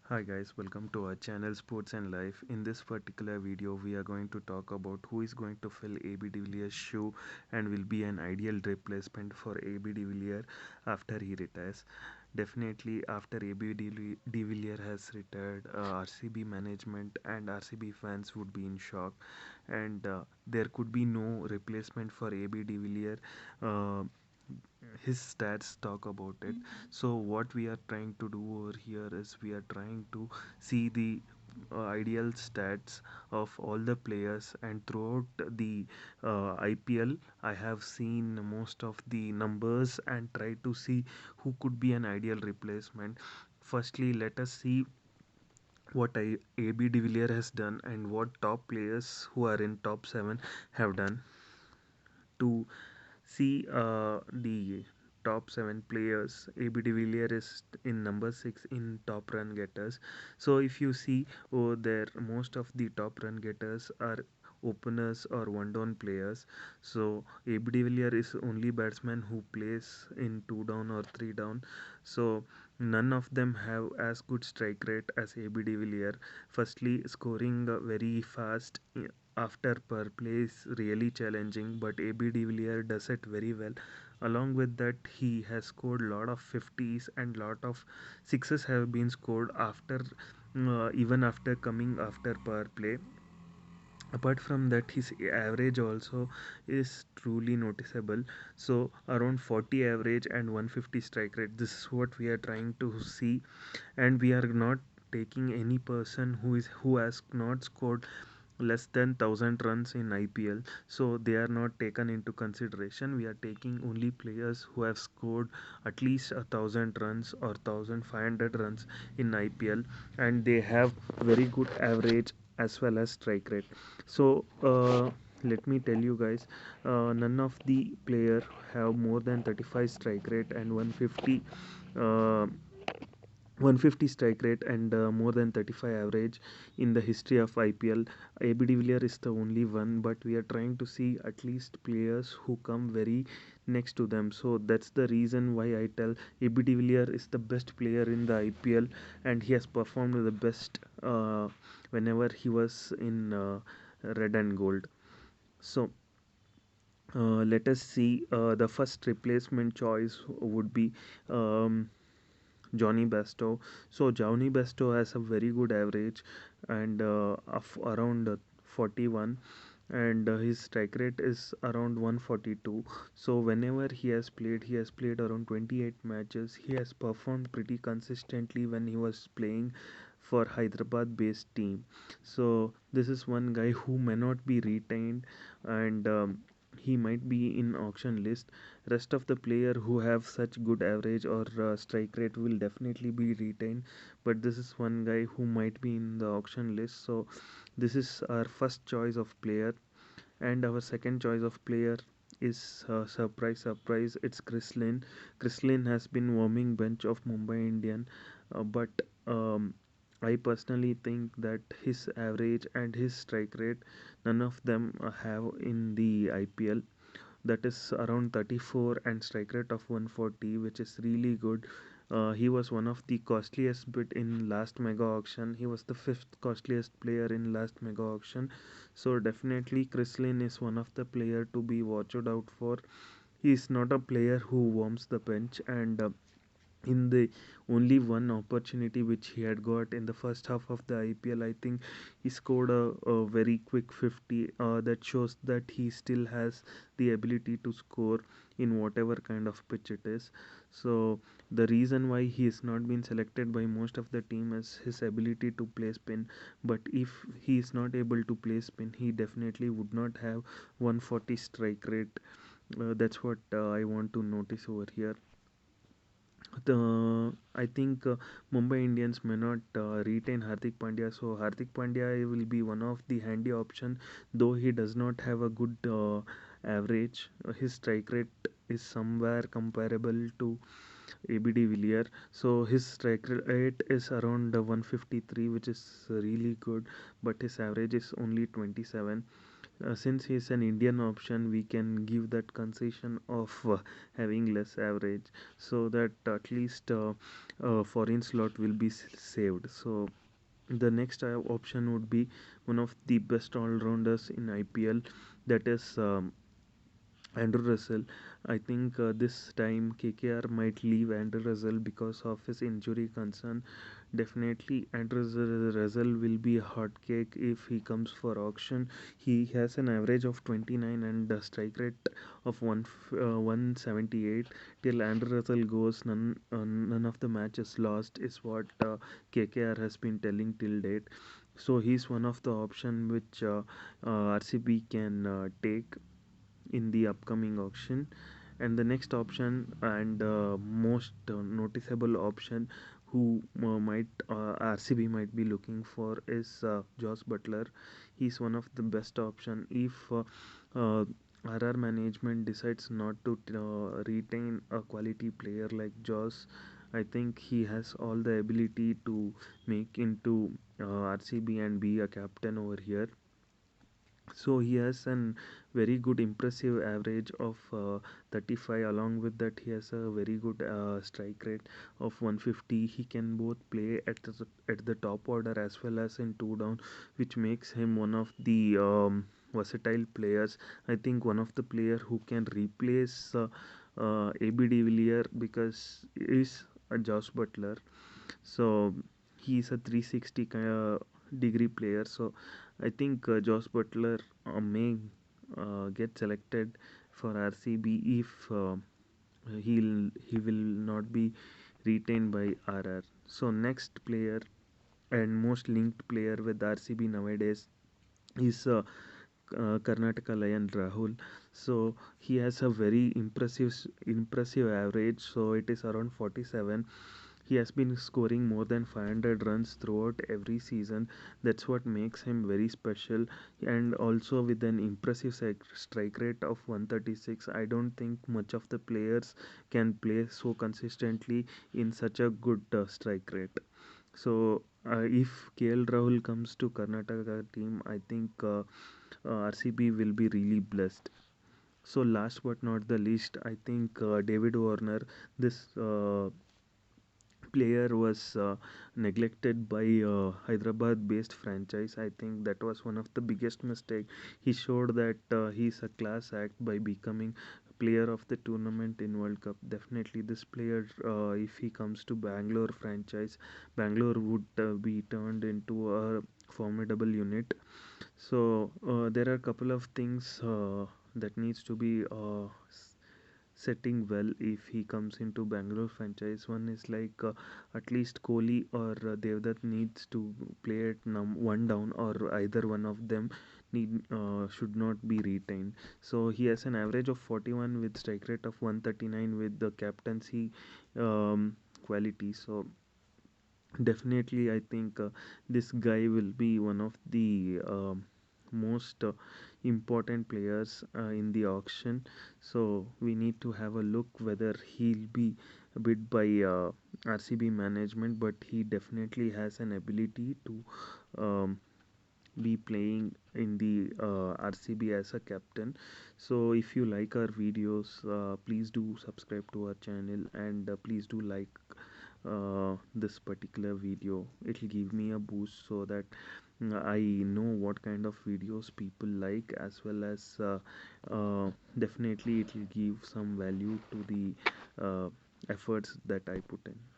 Hi guys, welcome to our channel Sports and Life. In this particular video, we are going to talk about who is going to fill AB de Villiers' shoe and will be an ideal replacement for AB de Villiers after he retires. Definitely, after de Villiers has retired, RCB management and RCB fans would be in shock, and there could be no replacement for AB de Villiers. Uh, his stats talk about it. So what we are trying to do over here is we are trying to see the ideal stats of all the players, and throughout the IPL I have seen most of the numbers and try to see who could be an ideal replacement. Firstly, let us see what AB de Villiers has done and what top players who are in top 7 have done to see the top 7 players. AB de Villiers is in number 6 in top run getters. So if you see over there, most of the top run getters are openers or one down players. So AB de Villiers is only batsman who plays in 2 down or 3 down. So none of them have as good strike rate as AB de Villiers. Firstly, scoring very fast after per play is really challenging, but AB de Villiers does it very well. Along with that, he has scored a lot of 50s and lot of sixes have been scored after even after coming after per play. Apart from that, his average also is truly noticeable. So around 40 average and 150 strike rate, this is what we are trying to see. And we are not taking any person who has not scored less than 1000 runs in IPL, so they are not taken into consideration. We are taking only players who have scored at least 1000 runs or 1500 runs in IPL, and they have very good average as well as strike rate. So let me tell you guys, none of the player have more than 35 strike rate and 150 strike rate and more than 35 average in the history of IPL. AB de Villiers is the only one, but we are trying to see at least players who come very next to them. So that's the reason why I tell AB de Villiers is the best player in the IPL, and he has performed the best whenever he was in red and gold. So let us see. The first replacement choice would be Jonny Bairstow. So Jonny Bairstow has a very good average and of around 41, and his strike rate is around 142. So whenever he has played around 28 matches. He has performed pretty consistently when he was playing for Hyderabad based team. So this is one guy who may not be retained, and he might be in auction list. Rest of the player who have such good average or strike rate will definitely be retained, but this is one guy who might be in the auction list. So this is our first choice of player, and our second choice of player is surprise, it's Chris Lynn. Chris Lynn has been warming bench of Mumbai Indian, but um, I personally think that his average and his strike rate, none of them have in the IPL. That is around 34 and strike rate of 140, which is really good. He was one of the costliest bid in last mega auction. He was the fifth costliest player in last mega auction. So definitely Chris Lynn is one of the player to be watched out for. He is not a player who warms the bench, and in the only one opportunity which he had got in the first half of the IPL, I think he scored a very quick 50. That shows that he still has the ability to score in whatever kind of pitch it is. So the reason why he is not been selected by most of the team is his ability to play spin. But if he is not able to play spin, he definitely would not have 140 strike rate. That's what I want to notice over here. I think Mumbai Indians may not retain Hardik Pandya, so Hardik Pandya will be one of the handy option. Though he does not have a good average, his strike rate is somewhere comparable to AB de Villiers. So his strike rate is around 153, which is really good, but his average is only 27. Since he's an Indian option, we can give that concession of having less average, so that at least foreign slot will be saved. So the next option would be one of the best all-rounders in IPL, that is Andrew Russell. I think this time KKR might leave Andrew Russell because of his injury concern. Definitely, Andrew Russell will be a hot cake if he comes for auction. He has an average of 29 and a strike rate of 178. Till Andrew Russell goes, none of the matches lost is what KKR has been telling till date. So he's one of the option which RCB can take in the upcoming auction. And the next option and most noticeable option who might RCB might be looking for is Josh Butler. He's one of the best option if RR management decides not to retain a quality player like Josh. I think he has all the ability to make into RCB and be a captain over here. So he has an very good impressive average of 35. Along with that, he has a very good strike rate of 150. He can both play at the top order as well as in two down, which makes him one of the versatile players. I think one of the player who can replace AB de Villiers because is Josh Butler. So he's a 360 degree player. So I think Josh Butler may get selected for RCB if he will not be retained by RR. So next player and most linked player with RCB nowadays is Karnataka Lion Rahul. So he has a very impressive average. So it is around 47. He has been scoring more than 500 runs throughout every season. That's what makes him very special. And also with an impressive strike rate of 136, I don't think much of the players can play so consistently in such a good strike rate. So if KL Rahul comes to Karnataka team, I think RCB will be really blessed. So last but not the least, I think David Warner, this player was neglected by Hyderabad based franchise. I think that was one of the biggest mistake. He showed that he's a class act by becoming player of the tournament in World Cup. Definitely this player, if he comes to Bangalore franchise, Bangalore would be turned into a formidable unit. So there are a couple of things that needs to be setting well if he comes into Bangalore franchise. One is like at least Kohli or Devdutt needs to play at one down, or either one of them need should not be retained. So he has an average of 41 with strike rate of 139 with the captaincy quality. So definitely, I think this guy will be one of the most important players in the auction. So we need to have a look whether he'll be bid by RCB management, but he definitely has an ability to um, be playing in the RCB as a captain. So if you like our videos, please do subscribe to our channel, and please do like this particular video. It'll give me a boost so that I know what kind of videos people like, as well as definitely it will give some value to the efforts that I put in.